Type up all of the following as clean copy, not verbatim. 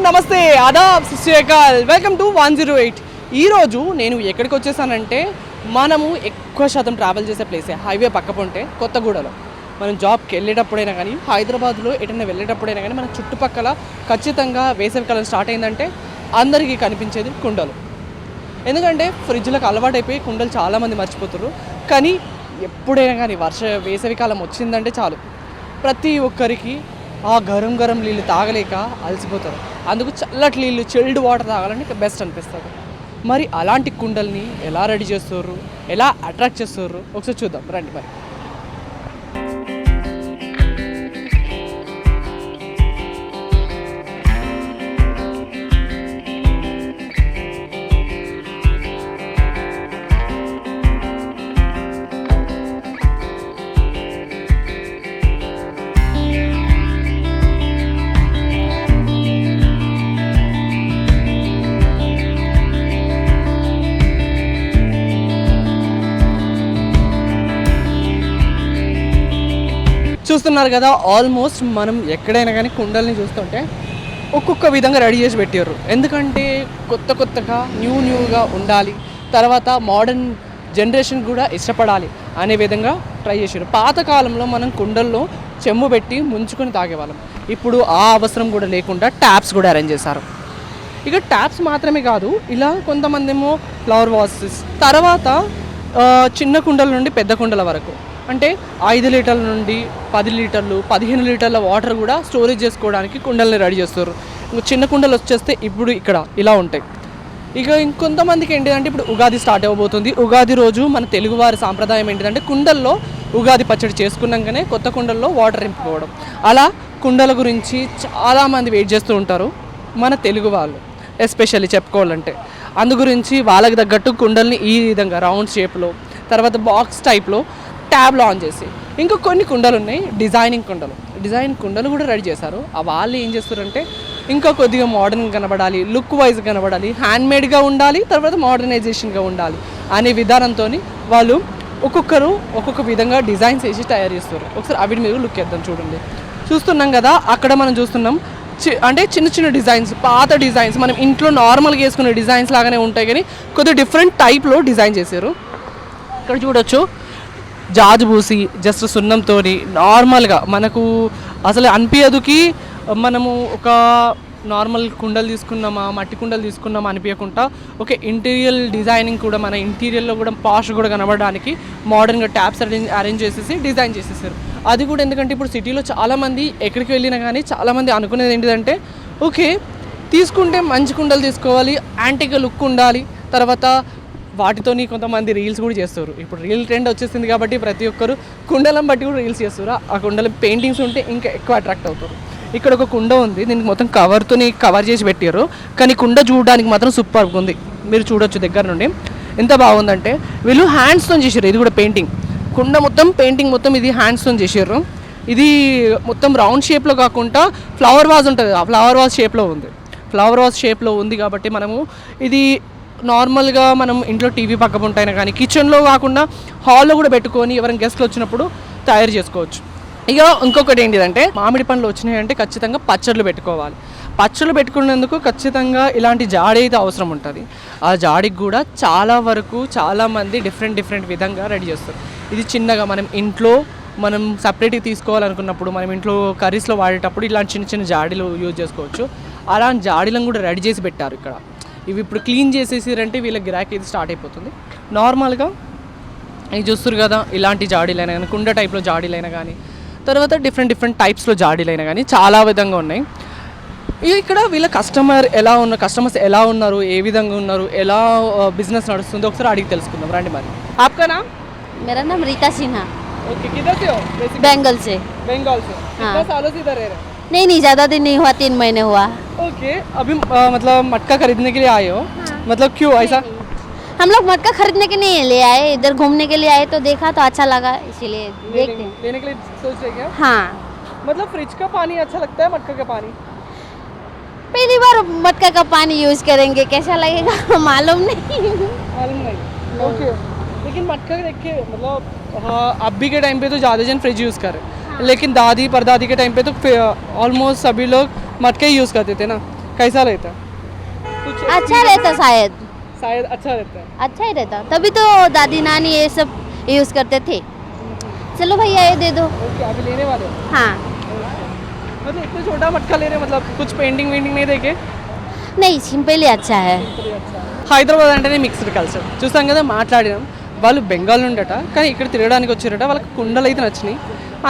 నమస్తే Aadab సత్యకాల్ welcome to 108. ఈరోజు నేను ఎక్కడికి వచ్చేసానంటే మనము ఎక్కువ శాతం ట్రావెల్ చేసే ప్లేసే హైవే పక్క పొంటే కొత్తగూడలో. మనం జాబ్కి వెళ్ళేటప్పుడైనా కానీ హైదరాబాద్లో ఎటైనా వెళ్ళేటప్పుడైనా కానీ మన చుట్టుపక్కల ఖచ్చితంగా వేసవికాలం స్టార్ట్ అయిందంటే అందరికీ కనిపించేది కుండలు. ఎందుకంటే ఫ్రిడ్జ్లకు అలవాటైపోయి కుండలు చాలామంది మర్చిపోతారు. కానీ ఎప్పుడైనా కానీ వేసవికాలం వచ్చిందంటే చాలు ప్రతి ఒక్కరికి ఆ గరం గరం నీళ్ళు తాగలేక అలసిపోతారు. అందుకు చల్లటి నీళ్ళు చిల్డ్ వాటర్ తాగాలని బెస్ట్ అనిపిస్తుంది. మరి అలాంటి కుండల్ని ఎలా రెడీ చేస్తారు, ఎలా అట్రాక్ట్ చేస్తారు ఒకసారి చూద్దాం రండి. మరి చూస్తున్నారు కదా, ఆల్మోస్ట్ మనం ఎక్కడైనా కానీ కుండల్ని చూస్తుంటే ఒక్కొక్క విధంగా రెడీ చేసి పెట్టారు. ఎందుకంటే కొత్తగా న్యూగా ఉండాలి, తర్వాత మోడర్న్ జనరేషన్ కూడా ఇష్టపడాలి అనే విధంగా ట్రై చేశారు. పాతకాలంలో మనం కుండల్లో చెమ్ము పెట్టి ముంచుకొని తాగేవాళ్ళం. ఇప్పుడు ఆ అవసరం కూడా లేకుండా ట్యాప్స్ కూడా అరేంజ్ చేశారు. ఇక ట్యాప్స్ మాత్రమే కాదు, ఇలా కొంతమంది ఏమో ఫ్లవర్ వాసెస్, తర్వాత చిన్న కుండల నుండి పెద్ద కుండల వరకు, అంటే 5 లీటర్ల నుండి 10 లీటర్లు 15 లీటర్ల వాటర్ కూడా స్టోరేజ్ చేసుకోవడానికి కుండల్ని రెడీ చేస్తారు. ఇంకా చిన్న కుండలు వచ్చేస్తే ఇప్పుడు ఇక్కడ ఇలా ఉంటాయి. ఇక ఇంకొంతమందికి ఏంటిదంటే ఇప్పుడు ఉగాది స్టార్ట్ అవ్వబోతుంది. ఉగాది రోజు మన తెలుగువారి సాంప్రదాయం ఏంటిదంటే కుండల్లో ఉగాది పచ్చడి చేసుకున్నాకనే కొత్త కుండల్లో వాటర్ నింపుకోవడం. అలా కుండల గురించి చాలామంది వెయిట్ చేస్తూ ఉంటారు మన తెలుగు వాళ్ళు, ఎస్పెషల్లీ చెప్పుకోవాలంటే. అందు గురించి వాళ్ళకి తగ్గట్టు కుండల్ని ఈ విధంగా రౌండ్ షేప్లో, తర్వాత బాక్స్ టైప్లో ట్యాబ్ ఆన్ చేసి, ఇంకా కొన్ని కుండలు ఉన్నాయి డిజైనింగ్ కుండలు కూడా రెడీ చేశారు. ఆ వాళ్ళు ఏం చేస్తారంటే ఇంకా కొద్దిగా మోడర్న్ కనబడాలి, లుక్ వైజ్ కనబడాలి, హ్యాండ్మేడ్గా ఉండాలి, తర్వాత మోడర్నైజేషన్గా ఉండాలి అనే విధానంతో వాళ్ళు ఒక్కొక్కరు ఒక్కొక్క విధంగా డిజైన్స్ వేసి తయారు చేస్తారు. ఒకసారి అవిటి మీరు లుక్ వేద్దాం. చూడండి, చూస్తున్నాం కదా, అక్కడ మనం చూస్తున్నాం అంటే చిన్న డిజైన్స్, పాత డిజైన్స్ మనం ఇంట్లో నార్మల్గా వేసుకునే డిజైన్స్ లాగానే ఉంటాయి, కానీ కొద్దిగా డిఫరెంట్ టైప్లో డిజైన్ చేశారు. ఇక్కడ చూడొచ్చు, జాజు పూసి జస్ట్ సున్నంతో నార్మల్గా మనకు అసలు అనిపించదుకి మనము ఒక నార్మల్ కుండలు తీసుకున్నామా, మట్టి కుండలు తీసుకున్నామా అనిపించకుండా ఒక ఇంటీరియర్ డిజైనింగ్ కూడా, మన ఇంటీరియర్లో కూడా పాష్ కూడా కనబడడానికి మోడర్న్గా ట్యాప్స్ అరేంజ్ చేసేసి డిజైన్ చేసేసారు. అది కూడా ఎందుకంటే ఇప్పుడు సిటీలో చాలామంది ఎక్కడికి వెళ్ళినా కానీ చాలామంది అనుకునేది ఏంటిదంటే ఓకే తీసుకుంటే మంచి కుండలు తీసుకోవాలి, యాంటిక్గా లుక్ ఉండాలి, తర్వాత వాటితోని కొంతమంది రీల్స్ కూడా చేస్తారు. ఇప్పుడు రీల్ ట్రెండ్ వచ్చేసింది కాబట్టి ప్రతి ఒక్కరు కుండలను బట్టి కూడా రీల్స్ చేస్తారు. ఆ కుండల పెయింటింగ్స్ ఉంటే ఇంకా ఎక్కువ అట్రాక్ట్ అవుతారు. ఇక్కడ ఒక కుండ ఉంది, దీనికి మొత్తం కవర్ చేసి పెట్టారు, కానీ కుండ చూడడానికి మాత్రం సూపర్గా ఉంది. మీరు చూడొచ్చు దగ్గర నుండి ఎంత బాగుందంటే. వీళ్ళు హ్యాండ్స్తో చేశారు. ఇది కూడా పెయింటింగ్, కుండ మొత్తం పెయింటింగ్ మొత్తం ఇది హ్యాండ్స్తో చేశారు. ఇది మొత్తం రౌండ్ షేప్లో కాకుండా ఫ్లవర్ వాజ్ ఉంటుంది, ఆ ఫ్లవర్ వాజ్ షేప్లో ఉంది కాబట్టి మనము ఇది నార్మల్గా మనం ఇంట్లో టీవీ పక్క ఉంటాయినా కానీ కిచెన్లో కాకుండా హాల్లో కూడా పెట్టుకొని ఎవరైనా గెస్ట్లు వచ్చినప్పుడు తయారు చేసుకోవచ్చు. ఇక ఇంకొకటి ఏంటిదంటే మామిడి పండ్లు వచ్చినాయంటే ఖచ్చితంగా పచ్చళ్ళు పెట్టుకోవాలి. పచ్చళ్ళు పెట్టుకునేందుకు ఖచ్చితంగా ఇలాంటి జాడీ అయితే అవసరం ఉంటుంది. ఆ జాడీకి కూడా చాలామంది డిఫరెంట్ విధంగా రెడీ చేస్తారు. ఇది చిన్నగా మనం సపరేట్గా తీసుకోవాలనుకున్నప్పుడు, మనం ఇంట్లో కర్రీస్లో వాడేటప్పుడు ఇలాంటి చిన్న జాడీలు యూజ్ చేసుకోవచ్చు. అలాంటి జాడీలను కూడా రెడీ చేసి పెట్టారు ఇక్కడ. ఇవి ఇప్పుడు క్లీన్ చేసేసారంటే వీళ్ళ గిరాకీ ఇది స్టార్ట్ అయిపోతుంది. నార్మల్గా ఇవి చూస్తారు కదా, ఇలాంటి జాడీలైనా కానీ, కుండ టైప్లో జాడీలైనా కానీ, తర్వాత డిఫరెంట్ టైప్స్లో జాడీలైనా కానీ చాలా విధంగా ఉన్నాయి. ఇక్కడ వీళ్ళ కస్టమర్స్ ఎలా ఉన్నారు, ఏ విధంగా ఉన్నారు, ఎలా బిజినెస్ నడుస్తుందో ఒకసారి అడిగి తెలుసుకుందాం రండి. మరి ఆప్కా నామ్? मेरा नाम रीता सिन्हा। ओके, किधर से हो? बंगाल से। कितने सालों से इधर रह रहे हैं? नहीं ज़्यादा दिन नहीं हुआ, 3 महीने हुआ। ओके, अभी मतलब मटका खरीदने के लिए आए हो? मतलब क्यों ऐसा? हम लोग मटका खरीदने के लिए ले आए, इधर घूमने के लिए आए तो देखा तो अच्छा लगा, इसीलिए देखते हैं। लेने के लिए सोच रहे क्या? हाँ। मतलब फ्रिज का पानी अच्छा लगता है, मटका का पानी? पहली बार मटका का पानी यूज करेंगे, कैसा लगेगा मालूम नहीं। ओके, लेकिन मटका देख के मतलब हाँ, अभी के टाइम पे तो ज़्यादा जन फ्रिज यूज़ करे, लेकिन दादी परदादी के टाइम पे तो ऑलमोस्ट सभी लोग मटके ही यूज़ करते थे ना. कैसा रहता कुछ अच्छा रहता शायद, शायद अच्छा रहता है. अच्छा ही रहता, तभी तो दादी नानी ये सब यूज़ करते थे. चलो भैया ये दे दो. ओके अभी लेने वाले हो. हाँ मतलब इतना छोटा मटका ले रहे हैं, मतलब कुछ पेंटिंग वेंटिंग नहीं देखे. नहीं, सिंपल ही अच्छा है. హైదరాబాద్ అంటేనే మిక్స్డ్ కల్చర్ చూసాం కదా, మాట్లాడినాం. వాళ్ళు బెంగాల్ నుండట, కానీ ఇక్కడ తిరగడానికి వచ్చారట. వాళ్ళకి కుండలు అయితే నచ్చినాయి.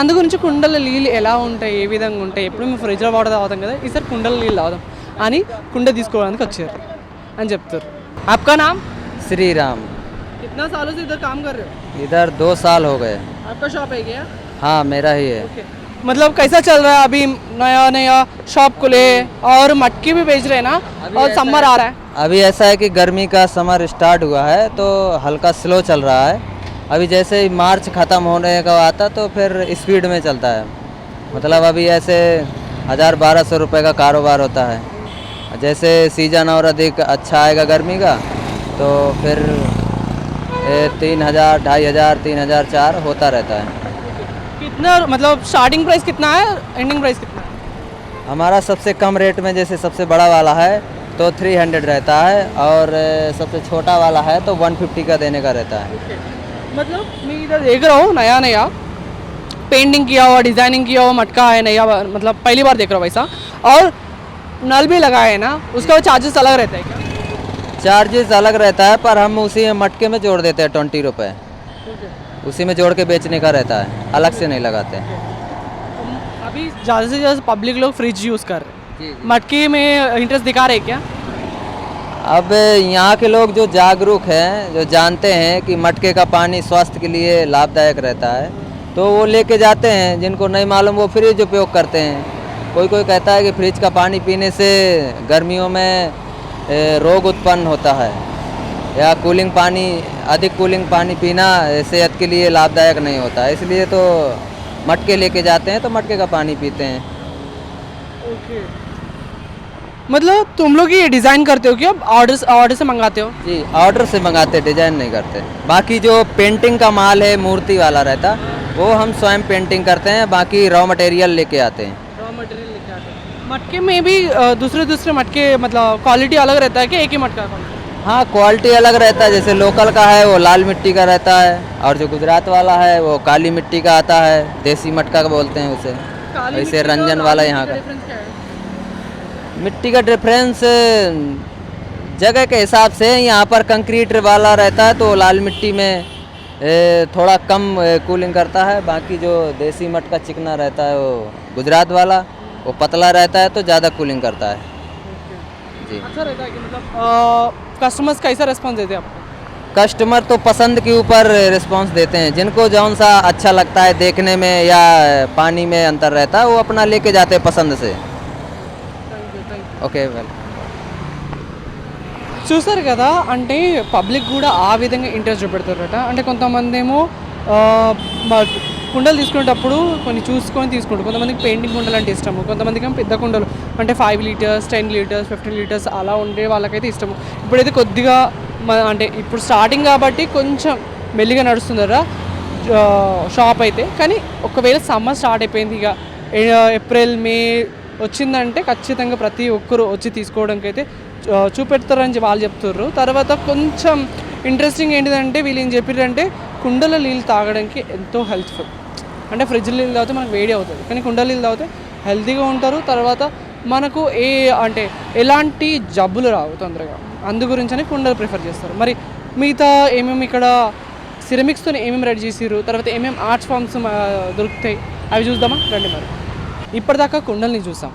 అందు గురించి కుండల నీళ్ళు ఎలా ఉంటాయి, ఏ విధంగా ఉంటాయి, ఎప్పుడు మేము ఫ్రిడ్జ్లో వాటర్ తాగుతాం కదా, ఈసారి కుండల నీళ్ళు తాగుదాం అని కుండ తీసుకోవడానికి వచ్చారు అని చెప్తారు. आपका नाम? श्री राम। कितना सालों से इधर काम कर रहे हो? इधर 2 साल हो गए। आपका शॉप है क्या? हाँ मेरा ही है। ओके. मतलब कैसा चल रहा है अभी? नया नया शॉप खुले और मटकी भी बेच रहे हैं ना, और समर आ रहा है. अभी ऐसा है कि गर्मी का समर स्टार्ट हुआ है तो हल्का स्लो चल रहा है। अभी जैसे ही मार्च ख़त्म होने का आता तो फिर स्पीड में चलता है। मतलब अभी ऐसे 1000-1200 रुपये का कारोबार होता है। जैसे सीजन और अधिक अच्छा आएगा गर्मी का तो फिर 3000, 2500, 3000, 4000 होता रहता है। कितना मतलब स्टार्टिंग प्राइस कितना है, एंडिंग प्राइस कितना है? हमारा सबसे कम रेट में जैसे सबसे बड़ा वाला है तो 300 रहता है और सबसे छोटा वाला है तो 150 का देने का रहता है। मतलब मैं इधर देख रहा हूँ नया नया पेंटिंग किया हुआ, डिज़ाइनिंग किया हुआ मटका है नया, मतलब पहली बार देख रहा हूँ वैसा. और नल भी लगा है ना, उसका चार्जेस अलग रहता है क्या? चार्जेस अलग रहता है पर हम उसी मटके में जोड़ देते हैं 20 रुपये, उसी में जोड़ के बेचने का रहता है, अलग से नहीं लगाते हैं। अभी ज़्यादा से ज़्यादा पब्लिक लोग फ्रिज यूज़ कर रहे हैं, मटके में इंटरेस्ट दिखा रहे हैं क्या? अब यहाँ के लोग जो जागरूक हैं, जो जानते हैं कि मटके का पानी स्वास्थ्य के लिए लाभदायक रहता है तो वो लेके जाते हैं। जिनको नहीं मालूम वो फ्रिज उपयोग करते हैं। कोई कोई कहता है कि फ्रिज का पानी पीने से गर्मियों में रोग उत्पन्न होता है, या कूलिंग पानी, अधिक कूलिंग पानी पीना सेहत के लिए लाभदायक नहीं होता है, इसलिए तो मटके लेके जाते हैं तो मटके का पानी पीते हैं। ओके. मतलब तुम लोग ये डिज़ाइन करते हो क्या, ऑर्डर से मंगाते हो? जी ऑर्डर से मंगाते, डिजाइन नहीं करते। बाकी जो पेंटिंग का माल है मूर्ति वाला रहता वो हम स्वयं पेंटिंग करते हैं, बाकी रॉ मटेरियल लेके आते हैं। रॉ मटेरियल लेके आते हैं. मटके में भी दूसरे मटके मतलब क्वालिटी अलग रहता है कि एक ही मटका का? हाँ क्वालिटी अलग रहता है। जैसे लोकल का है वो लाल मिट्टी का रहता है और जो गुजरात वाला है वो काली मिट्टी का आता है, देसी मटका का बोलते हैं उसे। वैसे रंजन वाला यहाँ का मिट्टी का डिफरेंस जगह के हिसाब से, यहाँ पर कंक्रीट वाला रहता है तो लाल मिट्टी में थोड़ा कम कूलिंग करता है, बाकी जो देसी मटका चिकना रहता है वो गुजरात वाला वो पतला रहता है तो ज़्यादा कूलिंग करता है। जी अच्छा रहता है कि मतलब कस्टमर्स कैसा रेस्पॉन्स देते हैं आपको? कस्टमर तो पसंद के ऊपर रिस्पांस देते हैं। जिनको जौन सा अच्छा लगता है देखने में या पानी में अंतर रहता है वो अपना लेके जाते हैं पसंद से। Okay well. చూసారు కదా, అంటే పబ్లిక్ కూడా ఆ విధంగా ఇంట్రెస్ట్ చూపెడతారట. అంటే కొంతమంది ఏమో కుండలు తీసుకునేటప్పుడు కొన్ని చూసుకొని తీసుకుంటారు. కొంతమందికి పెయింటింగ్ కుండలు అంటే ఇష్టము, కొంతమందికి ఏమో పెద్ద కుండలు అంటే 5 లీటర్స్, 10 లీటర్స్, 15 లీటర్స్ అలా ఉండే వాళ్ళకైతే ఇష్టము. ఇప్పుడైతే కొద్దిగా అంటే ఇప్పుడు స్టార్టింగ్ కాబట్టి కొంచెం మెల్లిగా నడుస్తుందరా షాప్ అయితే. కానీ ఒకవేళ సమ్మర్ స్టార్ట్ అయిపోయింది, ఇక ఏప్రిల్ మే వచ్చిందంటే ఖచ్చితంగా ప్రతి ఒక్కరు వచ్చి తీసుకోవడానికి అయితే చూపెడతారని వాళ్ళు చెప్తుర్రు. తర్వాత కొంచెం ఇంట్రెస్టింగ్ ఏంటిదంటే వీళ్ళు ఏం చెప్పారంటే కుండల నీళ్ళు తాగడానికి ఎంతో హెల్త్ఫుల్. అంటే ఫ్రిడ్జ్ నీళ్ళు తాగితే మనకు వేడి అవుతుంది, కానీ కుండల నీళ్ళు తాగితే హెల్తీగా ఉంటారు. తర్వాత మనకు అంటే ఎలాంటి జబ్బులు రావు తొందరగా. అందు గురించని కుండలు ప్రిఫర్ చేస్తారు. మరి మిగతా ఏమేమి ఇక్కడ సిరమిక్స్తో ఏమేమి రెడీ చేసిర్రు, తర్వాత ఏమేమి ఆర్ట్స్ ఫామ్స్ దొరుకుతాయి అవి చూద్దామా రండి. మరి ఇప్పటిదాకా కుండల్ని చూసాం,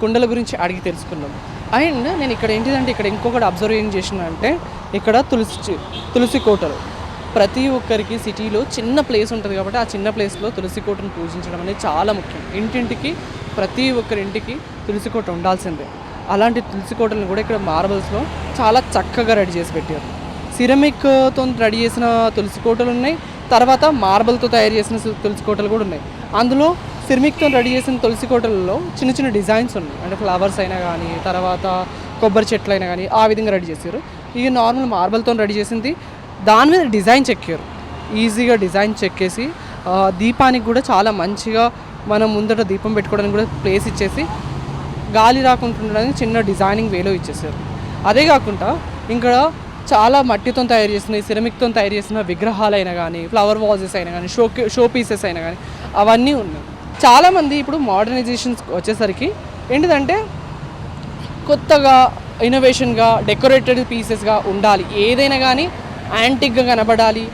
కుండల గురించి అడిగి తెలుసుకున్నాం. అండ్ నేను ఇక్కడ ఏంటిదంటే ఇక్కడ ఇంకొకటి అబ్జర్వ్ ఏం చేసిన అంటే ఇక్కడ తులసి కోటలు. ప్రతి ఒక్కరికి సిటీలో చిన్న ప్లేస్ ఉంటుంది కాబట్టి ఆ చిన్న ప్లేస్లో తులసి కోటను పూజించడం అనేది చాలా ముఖ్యం. ఇంటింటికి ప్రతి ఒక్కరింటికి తులసి కోట ఉండాల్సిందే. అలాంటి తులసి కోటలను కూడా ఇక్కడ మార్బల్స్లో చాలా చక్కగా రెడీ చేసి పెట్టారు. సిరమిక్తో రెడీ చేసిన తులసి కోటలు ఉన్నాయి, తర్వాత మార్బల్తో తయారు చేసిన తులసి కోటలు కూడా ఉన్నాయి. అందులో సిరమిక్తో రెడీ చేసిన తులసి కోటలలో చిన్న చిన్న డిజైన్స్ ఉన్నాయి. అంటే ఫ్లవర్స్ అయినా కానీ, తర్వాత కొబ్బరి చెట్లు అయినా కానీ ఆ విధంగా రెడీ చేశారు. ఇక నార్మల్ మార్బల్తో రెడీ చేసింది దాని మీద డిజైన్ చెక్కారు. ఈజీగా డిజైన్ చెక్కేసి దీపానికి కూడా చాలా మంచిగా మనం ముందట దీపం పెట్టుకోవడానికి కూడా ప్లేస్ ఇచ్చేసి గాలి రాకుంటుండడానికి చిన్న డిజైనింగ్ వేలో ఇచ్చేసారు. అదే కాకుండా ఇంకా చాలా మట్టితో తయారు చేసిన సిరమిక్తో తయారు చేసిన విగ్రహాలైనా కానీ ఫ్లవర్ వాజెస్ అయినా కానీ షో పీసెస్ అయినా కానీ అవన్నీ ఉన్నాయి. చాలామంది ఇప్పుడు మోడర్నైజేషన్స్ వచ్చేసరికి ఏంటిదంటే కొత్తగా ఇన్నోవేషన్గా డెకరేటెడ్ పీసెస్గా ఉండాలి, ఏదైనా కానీ యాంటిక్గా కనబడాలి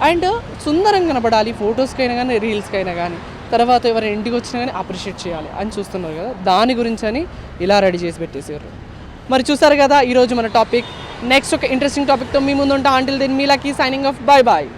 అండ్ సుందరంగా కనబడాలి, ఫొటోస్కైనా కానీ రీల్స్కైనా కానీ, తర్వాత ఎవరైనా ఇంటికి వచ్చినా కానీ అప్రిషియేట్ చేయాలి అని చూస్తున్నారు కదా, దాని గురించి అని ఇలా రెడీ చేసి పెట్టేసారు. మరి చూసారు కదా ఈరోజు మన టాపిక్. నెక్స్ట్ ఒక ఇంట్రెస్టింగ్ టాపిక్తో మీ ముందు ఉంటా. అంటిల్ దెన్ మీ Lucky signing off. Bye bye.